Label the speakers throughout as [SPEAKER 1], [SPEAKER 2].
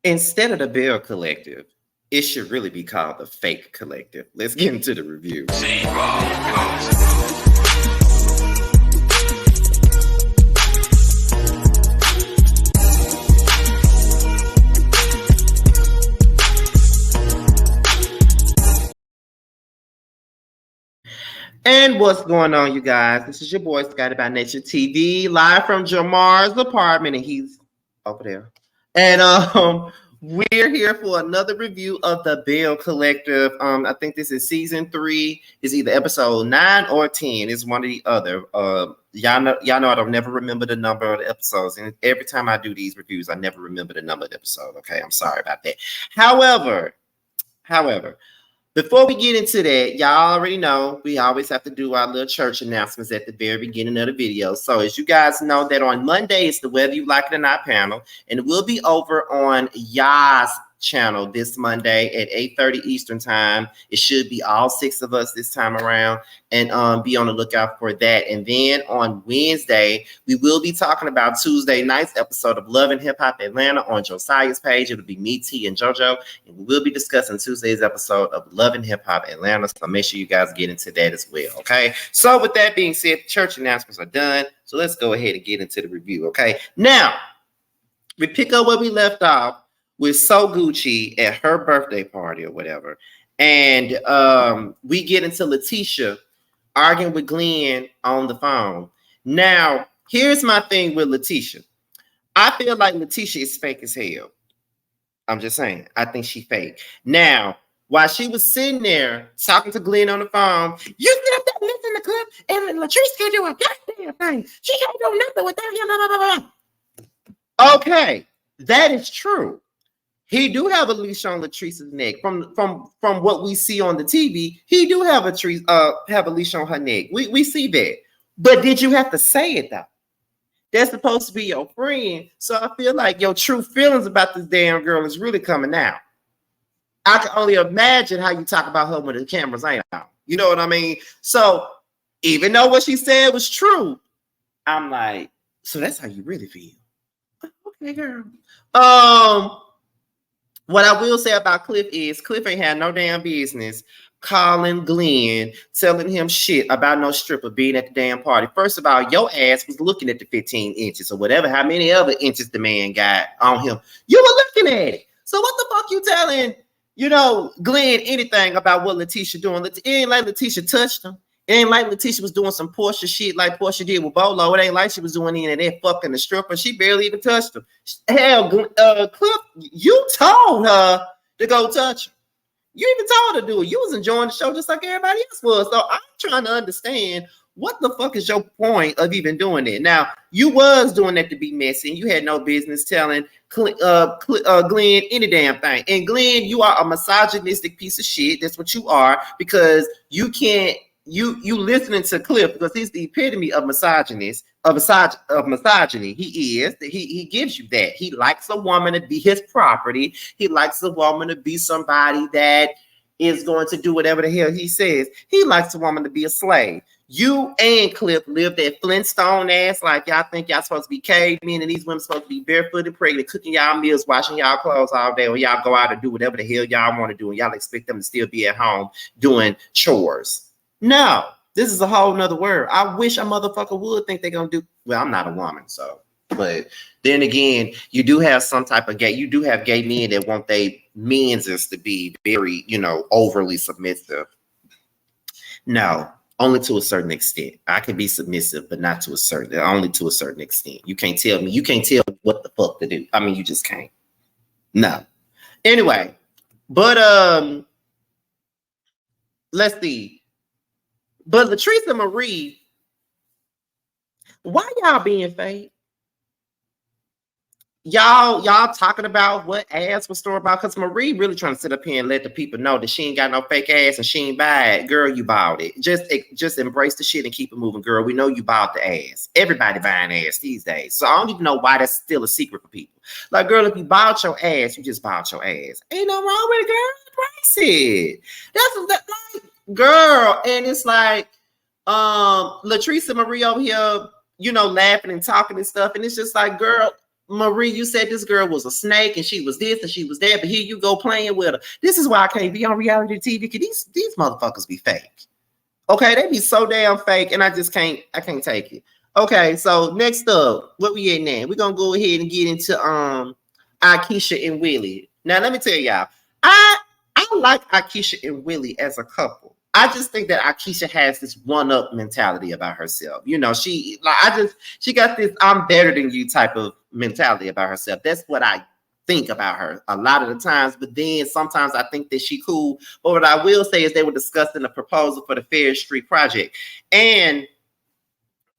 [SPEAKER 1] Instead of the Belle Collective, it should really be called the Fake Collective. Let's get into the review. And what's going on, you guys? This is your boy, Scotty by Nature TV, live from Jamar's apartment, and he's over there. And we're here for another review of the Belle Collective. I think this is season 3. It's either episode 9 or 10. It's one or the other. Y'all know I don't never remember the number of the episodes, and every time I do these reviews, I never remember the number of the episode. Okay, I'm sorry about that. However. Before we get into that, y'all already know we always have to do our little church announcements at the very beginning of the video. So as you guys know, that on Monday is the Whether You Like It or Not panel, and it will be over on Yas channel this Monday at 8:30 Eastern time. It should be all 6 of us this time around, and be on the lookout for that. And then on Wednesday, we will be talking about Tuesday night's episode of Love and Hip Hop Atlanta on Josiah's page. It'll be me, T, and JoJo, and we will be discussing Tuesday's episode of Love and Hip Hop Atlanta. So make sure you guys get into that as well. Okay. So with that being said, church announcements are done. So let's go ahead and get into the review. Okay. Now we pick up where we left off with So Gucci at her birthday party or whatever. And we get into Leticia arguing with Glenn on the phone. Now, here's my thing with Leticia. I feel like Leticia is fake as hell. I'm just saying. I think she fake. Now, while she was sitting there talking to Glenn on the phone, you get up there, listen to the clip, and Latresa can do a goddamn thing. She can't do nothing without him. Blah, blah, blah, blah. Okay, that is true. He do have a leash on Latresa's neck. From what we see on the TV, he do have a leash on her neck. We see that. But did you have to say it though? That's supposed to be your friend. So I feel like your true feelings about this damn girl is really coming out. I can only imagine how you talk about her when the cameras ain't out. You know what I mean? So even though what she said was true, I'm like, so that's how you really feel. Okay, girl. What I will say about Cliff is Cliff ain't had no damn business calling Glenn, telling him shit about no stripper being at the damn party. First of all, your ass was looking at the 15 inches or whatever, how many other inches the man got on him. You were looking at it. So what the fuck you telling, Glenn anything about what Leticia doing? It ain't like Leticia touched him. It ain't like Leticia was doing some Portia shit like Portia did with Bolo. It ain't like she was doing any of that fucking the stripper. She barely even touched him. Hell, Cliff, you told her to go touch him. You even told her to do it. You was enjoying the show just like everybody else was. So I'm trying to understand what the fuck is your point of even doing it. Now, you was doing that to be messy. And you had no business telling Glenn any damn thing. And Glenn, you are a misogynistic piece of shit. That's what you are, because you can't. You listening to Cliff because he's the epitome of misogyny. He is. He gives you that. He likes a woman to be his property. He likes a woman to be somebody that is going to do whatever the hell he says. He likes a woman to be a slave. You and Cliff live that Flintstone ass like y'all think y'all supposed to be cavemen and these women supposed to be barefooted, pregnant, cooking y'all meals, washing y'all clothes all day, or y'all go out and do whatever the hell y'all want to do, and y'all expect them to still be at home doing chores. No, this is a whole nother word. I wish a motherfucker would think they're gonna do. Well, I'm not a woman, so. But then again, you do have some type of gay. You do have gay men that want their men's to be very, overly submissive. No, only to a certain extent. I can be submissive, but not to a certain. Only to a certain extent. You can't tell me. You can't tell me what the fuck to do. I mean, you just can't. No. Anyway, but let's see. But Latresa Marie, why y'all being fake? Y'all talking about what ass was store about? Because Marie really trying to sit up here and let the people know that she ain't got no fake ass and she ain't buy it. Girl, you bought it. Just embrace the shit and keep it moving, girl. We know you bought the ass. Everybody buying ass these days. So I don't even know why that's still a secret for people. Like, girl, if you bought your ass, you just bought your ass. Ain't no wrong with it, girl. Embrace it. That's like, girl. And it's like, Latresa Marie over here, laughing and talking and stuff. And it's just like, girl, Marie, you said this girl was a snake and she was this and she was that, but here you go playing with her. This is why I can't be on reality TV, because these motherfuckers be fake. Okay, they be so damn fake, and I can't take it. Okay, so next up, what we at now? We're gonna go ahead and get into Akeisha and Willy. Now let me tell y'all, I like Akeisha and Willy as a couple. I just think that Akisha has this one-up mentality about herself. You know, she got this "I'm better than you" type of mentality about herself. That's what I think about her a lot of the times. But then sometimes I think that she cool. But what I will say is they were discussing a proposal for the Fair Street project, and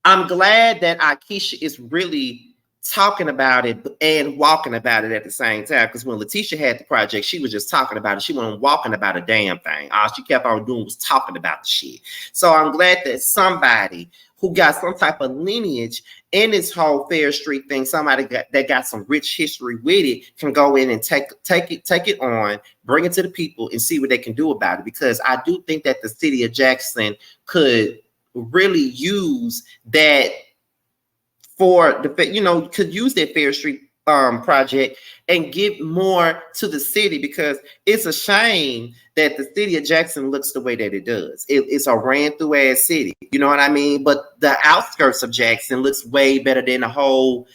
[SPEAKER 1] I'm glad that Akisha is really talking about it and walking about it at the same time. Because when Leticia had the project, she was just talking about it. She wasn't walking about a damn thing. All she kept on doing was talking about the shit. So I'm glad that somebody who got some type of lineage in this whole Fair Street thing, somebody that got some rich history with it, can go in and take it on, bring it to the people, and see what they can do about it. Because I do think that the city of Jackson could really use that for the, you know, could use that Fair Street project and give more to the city, because it's a shame that the city of Jackson looks the way that it does. It's a ran through ass city, you know what I mean? But the outskirts of Jackson looks way better than the whole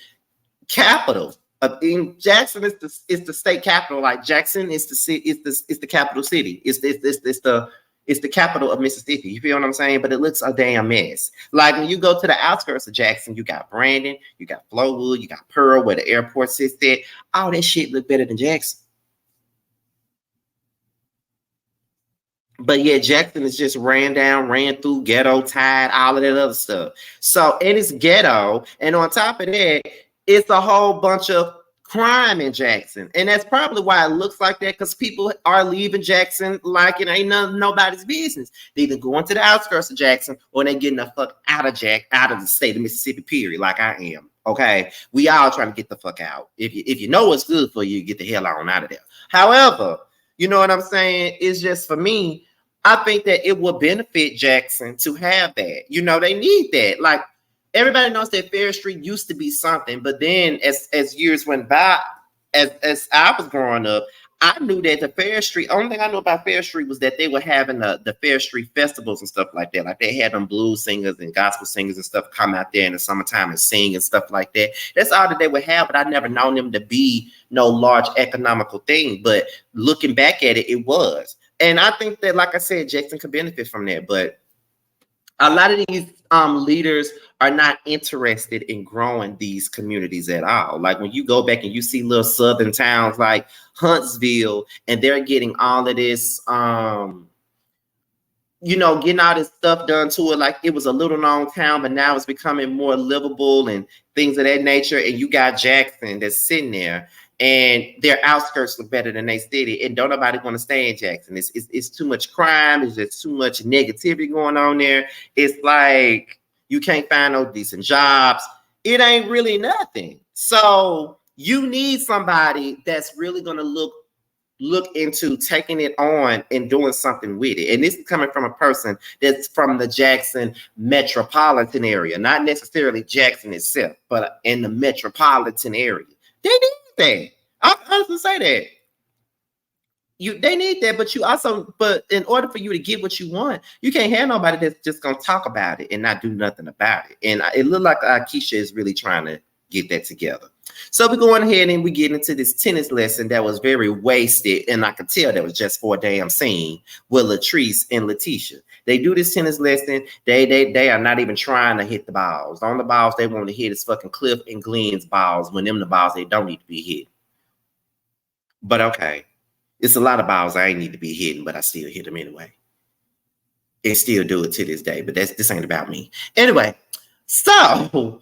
[SPEAKER 1] capital. In Jackson is the state capital. Like Jackson is the city, it's the capital city. It's the capital of Mississippi. You feel what I'm saying? But it looks a damn mess. Like when you go to the outskirts of Jackson, you got Brandon, you got Flowood, you got Pearl, where the airport sits there. All that shit look better than Jackson. But yeah, Jackson is just ran through, ghetto, tied, all of that other stuff. So, and it's ghetto. And on top of that, it's a whole bunch of crime in Jackson. And that's probably why it looks like that, because people are leaving Jackson like it ain't nobody's business. They either going to the outskirts of Jackson or they getting the fuck out of the state of Mississippi, period, like I am. Okay, we all trying to get the fuck out. If you know what's good for you, get the hell on out of there. However, you know what I'm saying? It's just, for me, I think that it will benefit Jackson to have that. You know, they need that. Like, everybody knows that Fair Street used to be something, but then as years went by, as I was growing up, I knew that the Fair Street, only thing I knew about Fair Street was that they were having the Fair Street festivals and stuff like that. Like they had them blues singers and gospel singers and stuff come out there in the summertime and sing and stuff like that. That's all that they would have, but I never known them to be no large economical thing. But looking back at it, it was. And I think that, like I said, Jackson could benefit from that. But a lot of these leaders are not interested in growing these communities at all. Like when you go back and you see little southern towns like Huntsville, and they're getting all of this, you know, getting all this stuff done to it. Like it was a little known town, but now it's becoming more livable and things of that nature. And you got Jackson that's sitting there, and their outskirts look better than they city, and don't nobody want to stay in Jackson. It's too much crime. It's just too much negativity going on there. It's like you can't find no decent jobs. It ain't really nothing. So you need somebody that's really going to look into taking it on and doing something with it. And this is coming from a person that's from the Jackson metropolitan area, not necessarily Jackson itself, but in the metropolitan area. They need that. I honestly say that. They need that, but in order for you to get what you want, you can't have nobody that's just gonna talk about it and not do nothing about it. And it looked like Akisha is really trying to get that together. So we're going ahead and we get into this tennis lesson that was very wasted, and I could tell that was just for a damn scene with Latresa and Leticia. They do this tennis lesson. They are not even trying to hit the balls. On the balls they want to hit is fucking Cliff and Glenn's balls, when them the balls they don't need to be hit. But okay, it's a lot of balls I ain't need to be hitting, but I still hit them anyway. And still do it to this day. But this ain't about me. Anyway, so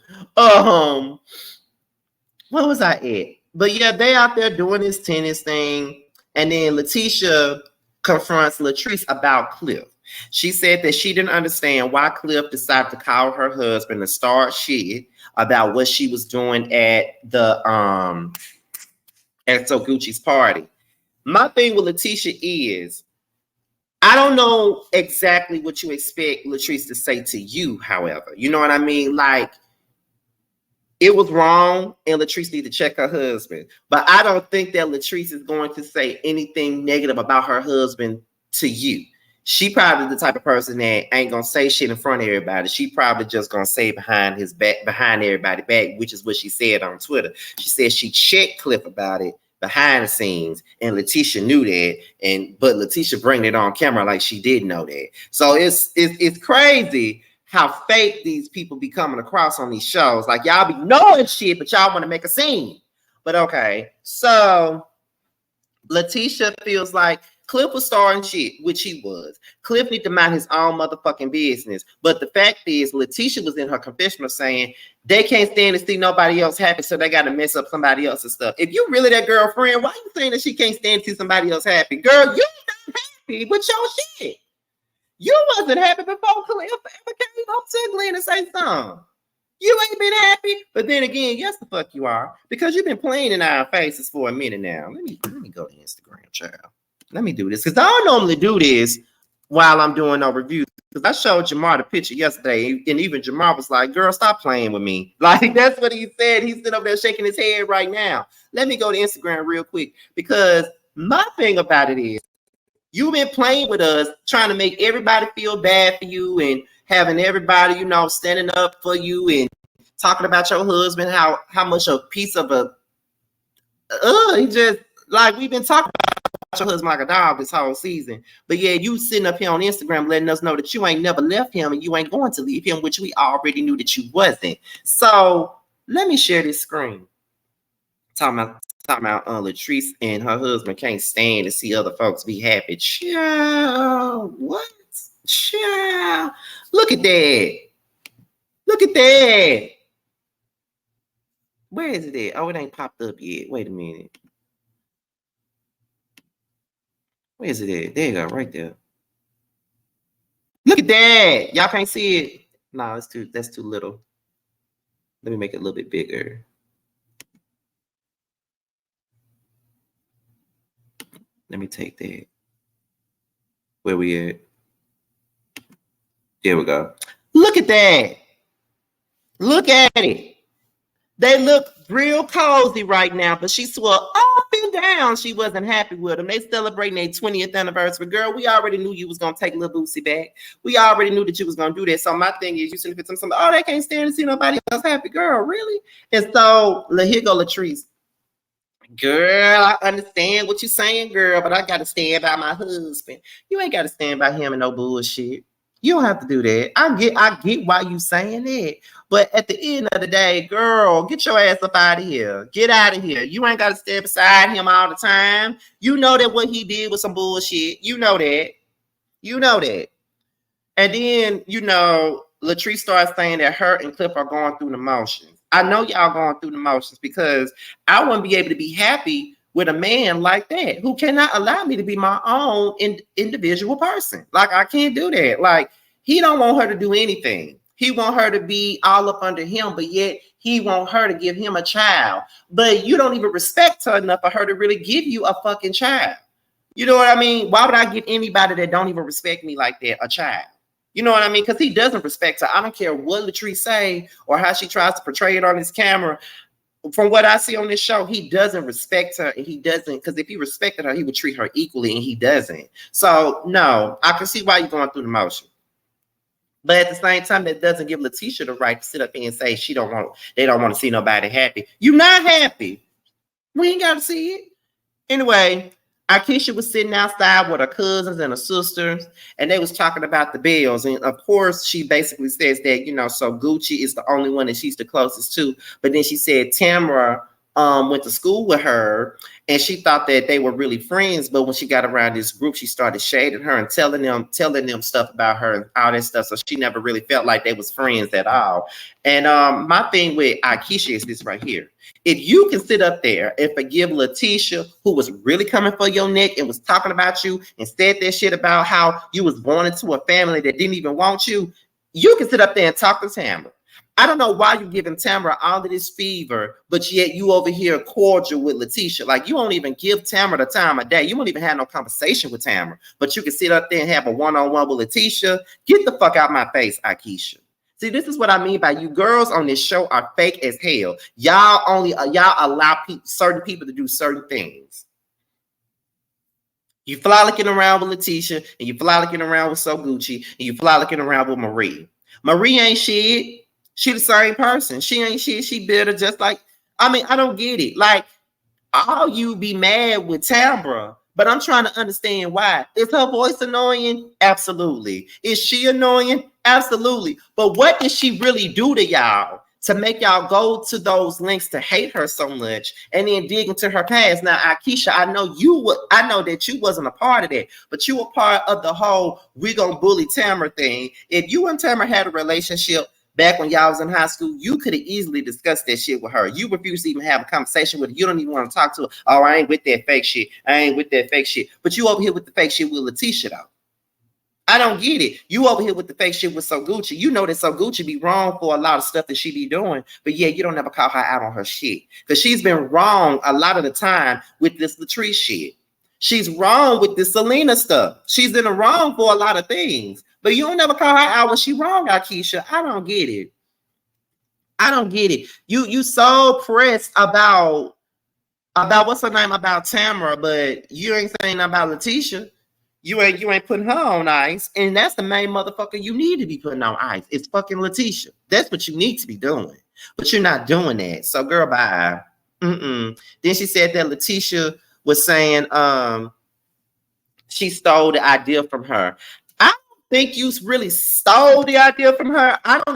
[SPEAKER 1] what was I at? But yeah, they out there doing this tennis thing. And then Leticia confronts Latresa about Cliff. She said that she didn't understand why Cliff decided to call her husband to start shit about what she was doing at the at So Gucci's party. My thing with Leticia is, I don't know exactly what you expect Latresa to say to you, however. You know what I mean? Like, It was wrong, and Latresa need to check her husband. But I don't think that Latresa is going to say anything negative about her husband to you. She probably the type of person that ain't gonna say shit in front of everybody. She probably just gonna say behind his back, behind everybody's back, which is what she said on Twitter. She said she checked Cliff about it behind the scenes, and Leticia knew that, but Leticia bring it on camera like she did know that. So it's crazy how fake these people be coming across on these shows. Like, y'all be knowing shit, but y'all want to make a scene. But okay, so Leticia feels like Cliff was starting shit, which he was. Cliff need to mind his own motherfucking business. But the fact is, Leticia was in her confessional saying they can't stand to see nobody else happy, so they got to mess up somebody else's stuff. If you really that girlfriend, why you saying that she can't stand to see somebody else happy? Girl, you not happy with your shit. You wasn't happy before Cliff ever came up to Glenn and say something. You ain't been happy, but then again, yes, the fuck you are, because you've been playing in our faces for a minute now. Let me go to Instagram, child. Let me do this, because I don't normally do this while I'm doing no reviews. Because I showed Jamar the picture yesterday, and even Jamar was like, "Girl, stop playing with me." Like, that's what he said. He's sitting over there shaking his head right now. Let me go to Instagram real quick, because my thing about it is, you've been playing with us, trying to make everybody feel bad for you and having everybody, you know, standing up for you and talking about your husband, how much a piece of a, he just, like, we've been talking about your husband like a dog this whole season. But yeah, you sitting up here on Instagram letting us know that you ain't never left him and you ain't going to leave him, which we already knew that you wasn't. So let me share this screen. Talking about Latresa and her husband can't stand to see other folks be happy. Child, what? Child, look at that. Look at that. Where is it at? Oh, it ain't popped up yet. Wait a minute. Where is it at? There you go, right there. Look at that. Y'all can't see it. No, that's too little. Let me make it a little bit bigger. Let me take that. Where we at? There we go. Look at that. Look at it. They look real cozy right now, but she swore up and down she wasn't happy with them. They celebrating their 20th anniversary. Girl, we already knew you was going to take Lil Boosie back. We already knew that you was going to do that. So my thing is, you send something, oh, they can't stand to see nobody else happy. Girl, really? And so, here go Latresa. Girl, I understand what you're saying, girl, but I got to stand by my husband. You ain't got to stand by him and no bullshit. You don't have to do that. I get why you saying that. But at the end of the day, girl, get your ass up out of here. Get out of here. You ain't got to stand beside him all the time. You know that what he did was some bullshit. You know that. You know that. And then, you know, Latresa starts saying that her and Cliff are going through the motions. I know y'all going through the motions because I wouldn't be able to be happy with a man like that who cannot allow me to be my own individual person. Like, I can't do that. Like, he don't want her to do anything. He want her to be all up under him, but yet he want her to give him a child. But you don't even respect her enough for her to really give you a fucking child. You know what I mean? Why would I give anybody that don't even respect me like that a child? You know what I mean? Because he doesn't respect her. I don't care what Latresa say or how she tries to portray it on his camera. From what I see on this show, he doesn't respect her, and he doesn't, because if he respected her, he would treat her equally, and he doesn't. So, no, I can see why you're going through the motion. But at the same time, that doesn't give Leticia the right to sit up here and say they don't want to see nobody happy. You're not happy. We ain't got to see it. Anyway, Akisha was sitting outside with her cousins and her sisters, and they was talking about the Bells. And of course, she basically says that, you know, so Gucci is the only one that she's the closest to. But then she said Tamara went to school with her, and she thought that they were really friends. But when she got around this group, she started shading her and telling them stuff about her and all that stuff. So she never really felt like they was friends at all. And my thing with Akisha is this right here. If you can sit up there and forgive Leticia, who was really coming for your neck and was talking about you and said that shit about how you was born into a family that didn't even want you, you can sit up there and talk to Tamara. I don't know why you're giving Tamara all of this fever, but yet you over here cordial with Leticia. Like, you won't even give Tamara the time of day. You won't even have no conversation with Tamara, but you can sit up there and have a one-on-one with Leticia. Get the fuck out my face, Akisha. See, this is what I mean by you girls on this show are fake as hell. Y'all only y'all allow certain people to do certain things. You frolicking around with Leticia, and you frolicking around with So Gucci, and you frolicking around with Marie. Marie ain't shit. She the same person. She ain't shit. She bitter, just like. I mean, I don't get it. Like, all you be mad with Tambra, but I'm trying to understand why. Is her voice annoying? Absolutely. Is she annoying? Absolutely. But what did she really do to y'all to make y'all go to those links to hate her so much and then dig into her past? Now, Akisha, I know that you wasn't a part of that, but you were part of the whole we gonna bully Tamara thing. If you and Tamara had a relationship back when y'all was in high school, you could have easily discussed that shit with her. You refuse to even have a conversation with her. You don't even want to talk to her. Oh, I ain't with that fake shit. I ain't with that fake shit. But you over here with the fake shit with Leticia, though. I don't get it. You over here with the fake shit with So Gucci. You know that So Gucci be wrong for a lot of stuff that she be doing, but yeah, you don't ever call her out on her shit. Because she's been wrong a lot of the time with this Latresa shit. She's wrong with this Selena stuff. She's in the wrong for a lot of things. But you don't never call her out when she wrong, Akisha. I don't get it. I don't get it. You so pressed about what's her name, about Tamara, but you ain't saying nothing about Leticia. You ain't putting her on ice, and that's the main motherfucker you need to be putting on ice. It's fucking Leticia. That's what you need to be doing, but you're not doing that. So, girl, bye. Then she said that Leticia was saying she stole the idea from her. I don't think you really stole the idea from her. I don't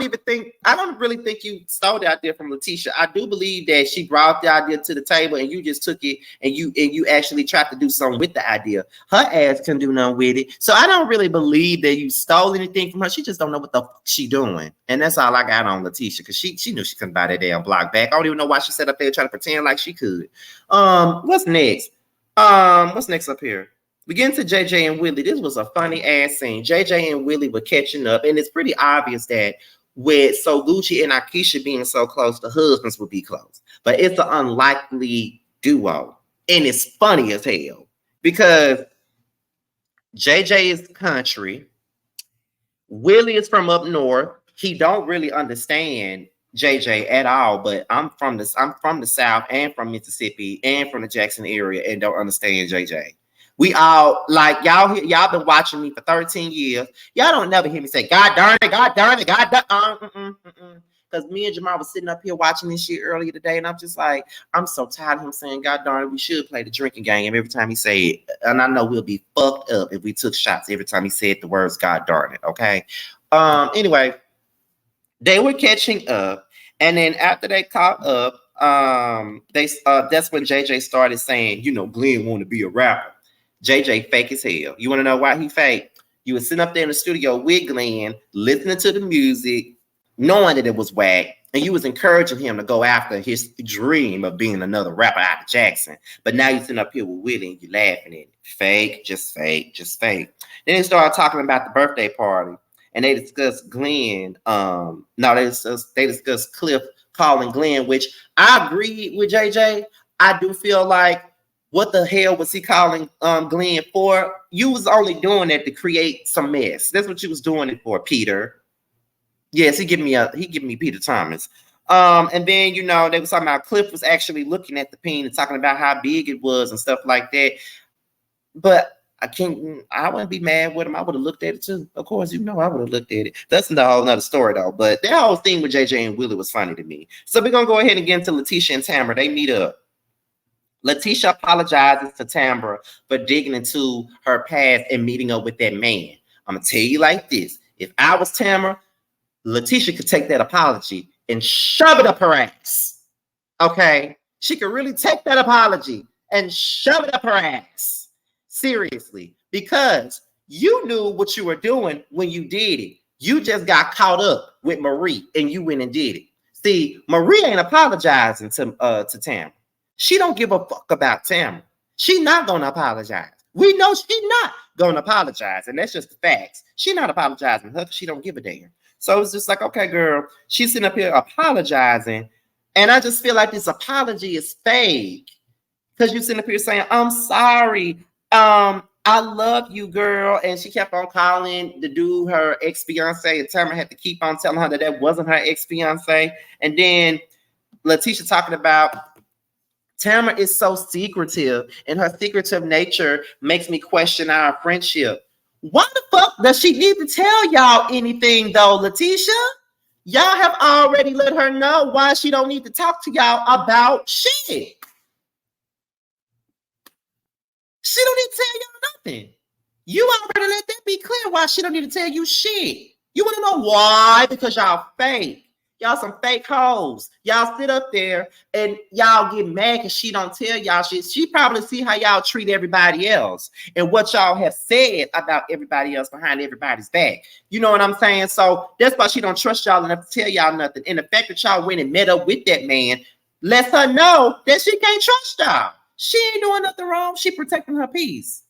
[SPEAKER 1] really think you stole the idea from Leticia. I do believe that she brought the idea to the table and you just took it and you actually tried to do something with the idea. Her ass couldn't do nothing with it. So I don't really believe that you stole anything from her. She just don't know what the fuck she doing. And that's all I got on Leticia, because she knew she couldn't buy that damn block back. I don't even know why she sat up there trying to pretend like she could. What's next? What's next up here? We get into JJ and Willy. This was a funny ass scene. JJ and Willy were catching up, and it's pretty obvious that with So Gucci and Akisha being so close, the husbands would be close. But it's an unlikely duo, and it's funny as hell because JJ is country, Willy is from up north. He don't really understand JJ at all, but I'm from the South and from Mississippi and from the Jackson area and don't understand JJ. We all like y'all been watching me for 13 years. Y'all don't never hear me say, God darn it, God darn it, God darn it. Because me and Jamal was sitting up here watching this shit earlier today, and I'm just like, I'm so tired of him saying, God darn it, we should play the drinking game every time he say it. And I know we'll be fucked up if we took shots every time he said the words God darn it, okay? Anyway, they were catching up, and then after they caught up, that's when JJ started saying, Glenn want to be a rapper. JJ fake as hell. You want to know why he fake? You were sitting up there in the studio with Glenn, listening to the music, knowing that it was whack, and you was encouraging him to go after his dream of being another rapper out of Jackson. But now you're sitting up here with Willy and you're laughing at it. Fake, just fake, just fake. Then they started talking about the birthday party, and they discussed Glenn. They discussed Cliff calling Glenn, which I agree with JJ. I do feel like, what the hell was he calling Glenn for? You was only doing that to create some mess. That's what you was doing it for, Peter. Yes, he gave me Peter Thomas. And then they was talking about Cliff was actually looking at the peen and talking about how big it was and stuff like that. But I wouldn't be mad with him. I would have looked at it too. Of course, I would have looked at it. That's a whole nother story though. But that whole thing with JJ and Willy was funny to me. So we're gonna go ahead and get into Leticia and Tamara. They meet up. Leticia apologizes to Tamara for digging into her past and meeting up with that man. I'm going to tell you like this. If I was Tamara, Leticia could take that apology and shove it up her ass. Okay? She could really take that apology and shove it up her ass. Seriously. Because you knew what you were doing when you did it. You just got caught up with Marie and you went and did it. See, Marie ain't apologizing to Tamara. She don't give a fuck about Tamara. She not gonna apologize. We know she not gonna apologize, and that's just the facts. She not apologizing to her because she don't give a damn. So it's just like, okay, girl, she's sitting up here apologizing, and I just feel like this apology is fake because you're sitting up here saying, "I'm sorry. I love you, girl. And she kept on calling the dude her ex-fiance, and Tamara had to keep on telling her that that wasn't her ex-fiance. And then Leticia talking about Tamara is so secretive, and her secretive nature makes me question our friendship. Why the fuck does she need to tell y'all anything though, Leticia? Y'all have already let her know why she don't need to talk to y'all about shit. She don't need to tell y'all nothing. You already let that be clear why she don't need to tell you shit. You want to know why? Because y'all fake. Y'all some fake hoes. Y'all sit up there and y'all get mad because she don't tell y'all shit. She probably see how y'all treat everybody else and what y'all have said about everybody else behind everybody's back. You know what I'm saying? So that's why she don't trust y'all enough to tell y'all nothing. And the fact that y'all went and met up with that man lets her know that she can't trust y'all. She ain't doing nothing wrong. She protecting her peace.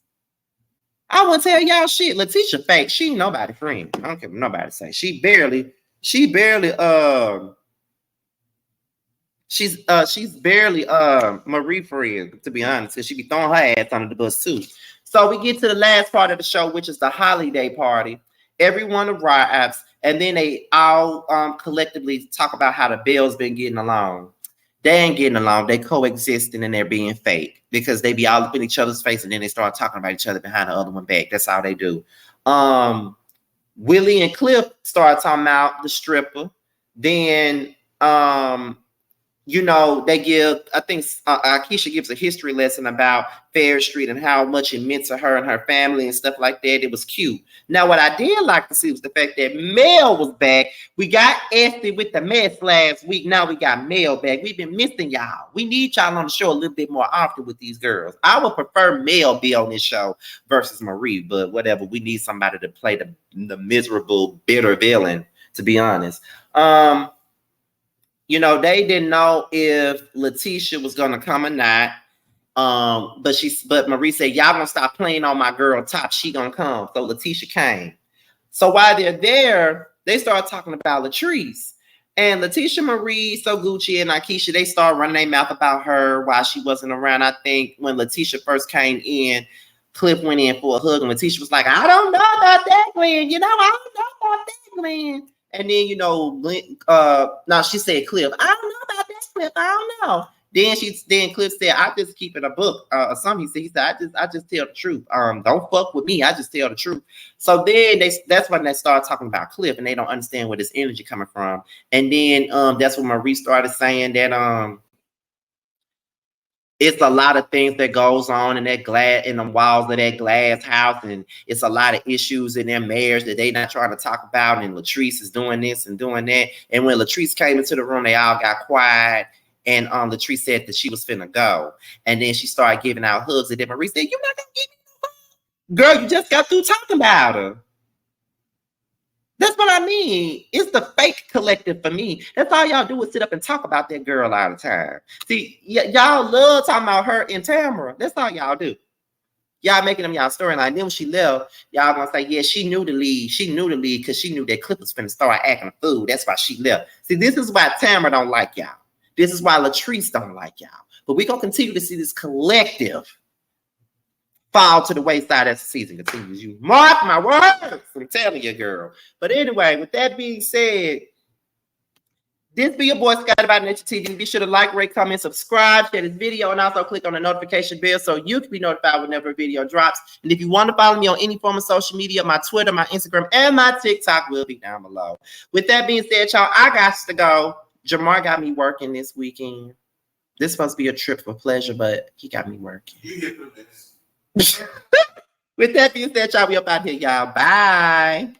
[SPEAKER 1] I won't tell y'all shit. Leticia fake. She ain't nobody friend. I don't care what nobody say. She's barely she's barely Marie friend, to be honest, because she be throwing her ass under the bus too. So we get to the last part of the show, which is the holiday party. Everyone arrives, and then they all collectively talk about how the Belle's been getting along. They ain't getting along. They coexisting and they're being fake because they be all up in each other's face and then they start talking about each other behind the other one back. That's how they do. Willy and Cliff start talking about the stripper. Then you know, they give, I think Akisha gives a history lesson about Fair Street and how much it meant to her and her family and stuff like that. It was cute. Now, what I did like to see was the fact that Mel was back. We got Esty with the mess last week. Now we got Mel back. We've been missing y'all. We need y'all on the show a little bit more often with these girls. I would prefer Mel be on this show versus Marie, but whatever. We need somebody to play the miserable, bitter villain, to be honest. You know, they didn't know if Leticia was gonna come or not. But Marie said, y'all gonna stop playing on my girl Top. She gonna come. So Leticia came. So while they're there, they start talking about Latresa. And Leticia, Marie, So Gucci, and Akisha, they start running their mouth about her while she wasn't around. I think when Leticia first came in, Cliff went in for a hug, and Leticia was like, I don't know about that, Glenn. You know, I don't know about that, Glenn. And then, you know, now she said, Cliff, I don't know about that, Cliff. I don't know. Then Cliff said, I just keep it a book. Or something. He said, I just tell the truth. Don't fuck with me. I just tell the truth. So then that's when they start talking about Cliff, and they don't understand where this energy coming from. And then that's when Marie started saying that it's a lot of things that goes on in that glass, in the walls of that glass house, and it's a lot of issues in their marriage that they not trying to talk about. And Latresa is doing this and doing that. And when Latresa came into the room, they all got quiet. And Latresa said that she was finna go. And then she started giving out hugs. And then Marie said, "You're not gonna give me no hug, girl. You just got through talking about her." That's what I mean. It's the fake collective for me. That's all y'all do is sit up and talk about that girl all the time. See, y'all love talking about her and Tamara. That's all y'all do. Y'all making them y'all storyline. Then when she left, y'all gonna say, yeah, she knew to leave. She knew to leave because she knew that Cliff was finna start acting a fool. That's why she left. See, this is why Tamara don't like y'all. This is why Latresa don't like y'all. But we're gonna continue to see this collective fall to the wayside as the season continues. You mark my words. I'm telling you, girl. But anyway, with that being said, this be your boy Scott about Nature TV. Be sure to like, rate, comment, subscribe, share this video, and also click on the notification bell so you can be notified whenever a video drops. And if you want to follow me on any form of social media, my Twitter, my Instagram, and my TikTok will be down below. With that being said, y'all, I got to go. Jamar got me working this weekend. This is supposed to be a trip for pleasure, but he got me working. You get for this. With that being said, y'all, we up out here, y'all. Bye.